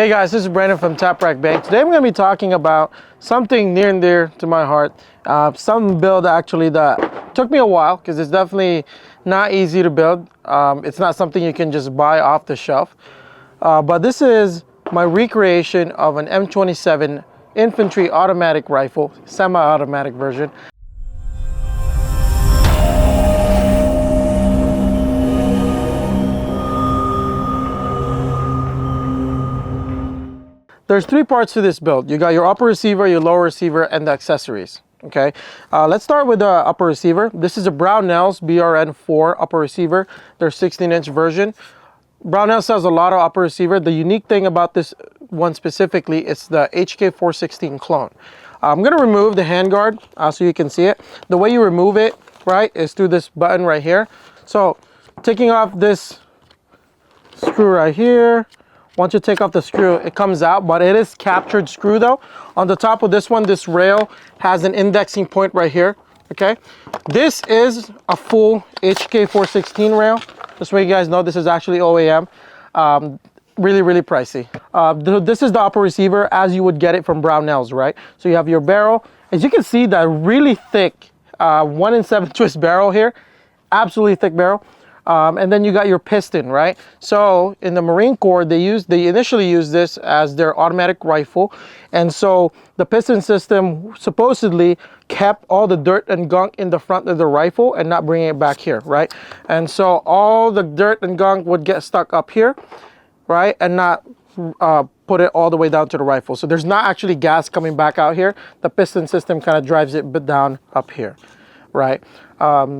Hey guys, this is Brendon from Top Rack Bank. Today I'm going to be talking about something near and dear to my heart. Some build actually that took me a while because it's definitely not easy to build. It's not something you can just buy off the shelf. But this is my recreation of an M27 Infantry Automatic Rifle, semi-automatic version. There's three parts to this build. You got your upper receiver, your lower receiver, and the accessories. Okay, let's start with the upper receiver. This is a Brownells BRN4 upper receiver, their 16-inch version. Brownells sells a lot of upper receiver. The unique thing about this one specifically is the HK416 clone. I'm gonna remove the handguard so you can see it. The way you remove it, right, is through this button right here. So taking off this screw right here. Once you take off the screw, it comes out, but it is captured screw though. On the top of this one, this rail has an indexing point right here, okay? This is a full HK416 rail. This way you guys know this is actually OEM. Really pricey. This is the upper receiver as you would get it from Brownells, right? So you have your barrel. As you can see, that really thick 1-in-7 twist barrel here, absolutely thick barrel. And then you got your piston, right? So in the Marine Corps, they initially used this as their automatic rifle. And so the piston system supposedly kept all the dirt and gunk in the front of the rifle and not bringing it back here, right? And so all the dirt and gunk would get stuck up here, right? And not put it all the way down to the rifle. So there's not actually gas coming back out here. The piston system kind of drives it down up here, right?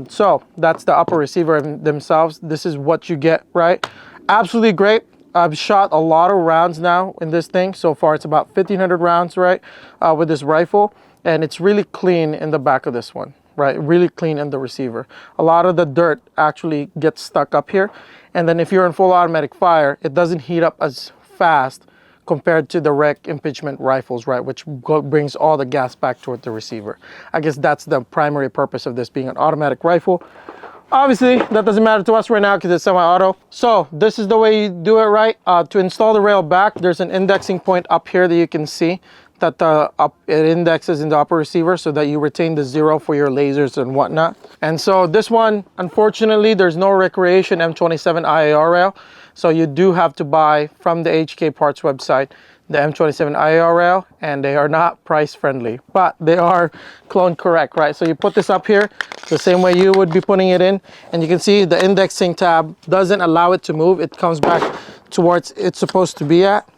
So that's the upper receiver themselves. This is what you get, right? Absolutely great. I've shot a lot of rounds now in this thing. So far it's about 1,500 rounds, right, with this rifle, and it's really clean in the back of this one, right? Really clean in the receiver. A lot of the dirt actually gets stuck up here, and then if you're in full automatic fire, it doesn't heat up as fast compared to the rec impingement rifles, right, which brings all the gas back toward the receiver. I guess that's the primary purpose of this being an automatic rifle. Obviously, that doesn't matter to us right now because it's semi-auto. So this is the way you do it, right? To install the rail back, there's an indexing point up here that you can see that it indexes in the upper receiver so that you retain the 0 for your lasers and whatnot. And so this one, unfortunately, there's no recreation M27 IAR rail. So you do have to buy from the HK Parts website the M27 IAR rail, and they are not price friendly, but they are clone correct, right? So you put this up here the same way you would be putting it in, and you can see the indexing tab doesn't allow it to move. It comes back towards it's supposed to be at.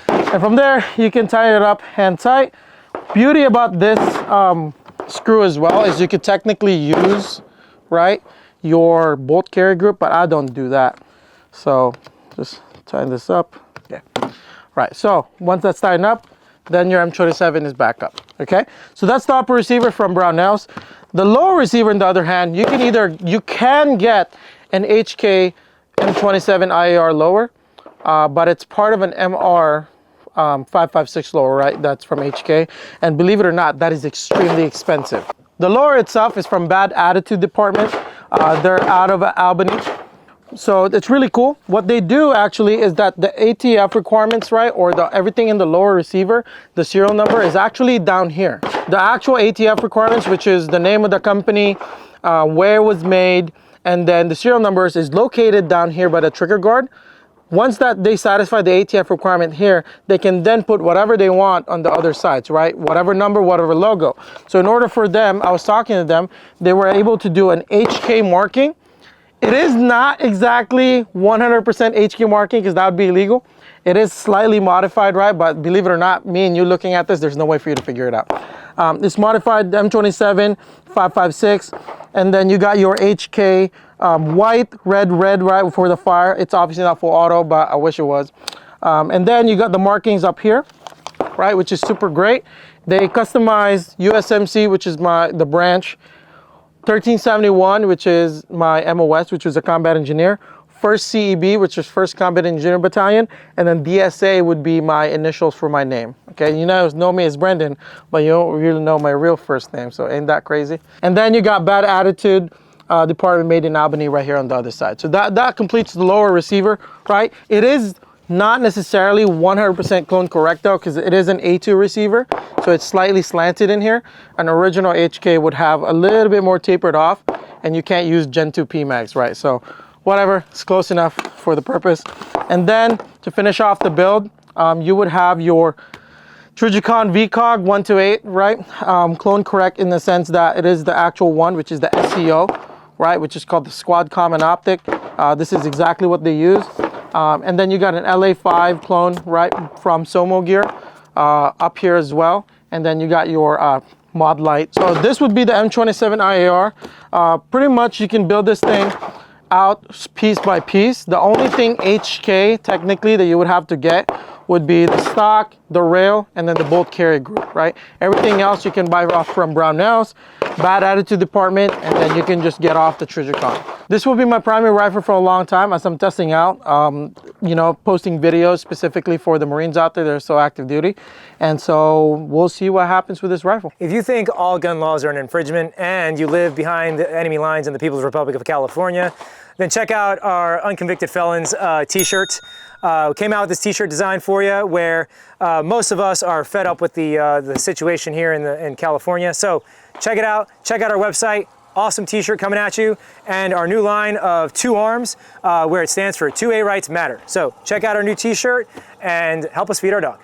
And from there, you can tie it up hand tight. Beauty about this screw as well is you could technically use, right, your bolt carrier group, but I don't do that. So just tie this up. Yeah. Right. So once that's tightened up, then your M27 is back up. Okay. So that's the upper receiver from Brownells. The lower receiver, on the other hand, you can get an HK M27 IAR lower, but it's part of an MR 556 lower, right? That's from HK. And believe it or not, that is extremely expensive. The lower itself is from Bad Attitude Department. They're out of Albany. So it's really cool. What they do actually is that the ATF requirements, right, or everything in the lower receiver, the serial number is actually down here. The actual ATF requirements, which is the name of the company, where it was made, and then the serial numbers is located down here by the trigger guard. Once that they satisfy the ATF requirement here, they can then put whatever they want on the other sides, right? Whatever number, whatever logo. So in order for them, I was talking to them, they were able to do an HK marking. It is not exactly 100% HK marking because that would be illegal. It is slightly modified, right? But believe it or not, me and you looking at this, there's no way for you to figure it out. It's modified M27 556, and then you got your HK white, red, right, for the fire. It's obviously not full auto, but I wish it was. And then you got the markings up here, right, which is super great. They customized USMC, which is the branch. 1371, which is my MOS, which was a combat engineer. First CEB, which is First Combat Engineer Battalion. And then DSA would be my initials for my name. Okay, you know me as Brendon, but you don't really know my real first name, so ain't that crazy? And then you got Bad Attitude Department made in Albany right here on the other side. So that completes the lower receiver, right? It is Not necessarily 100% clone correct though, because it is an A2 receiver, so it's slightly slanted in here. An original HK would have a little bit more tapered off, and you can't use Gen 2 PMags, right? So whatever, it's close enough for the purpose. And then to finish off the build, you would have your Trijicon VCOG 128, right? Clone correct in the sense that it is the actual one, which is the SCO, right? Which is called the Squad Common Optic. This is exactly what they use. And then you got an LA5 clone, right, from Somo Gear up here as well. And then you got your mod light. So this would be the M27 IAR. Pretty much you can build this thing out piece by piece. The only thing HK technically that you would have to get would be the stock, the rail, and then the bolt carrier group, right? Everything else you can buy off from Brownells, bad attitude department, and then you can just get off the Trijicon. This will be my primary rifle for a long time as I'm testing out, you know, posting videos specifically for the Marines out there that are so active duty. And so we'll see what happens with this rifle. If you think all gun laws are an infringement and you live behind the enemy lines in the People's Republic of California, then check out our Unconvicted Felons t-shirt. We came out with this t-shirt design for you where most of us are fed up with the situation here in California. So check it out. Check out our website. Awesome t-shirt coming at you. And our new line of 2 arms where it stands for 2A Rights Matter. So check out our new t-shirt and help us feed our dog.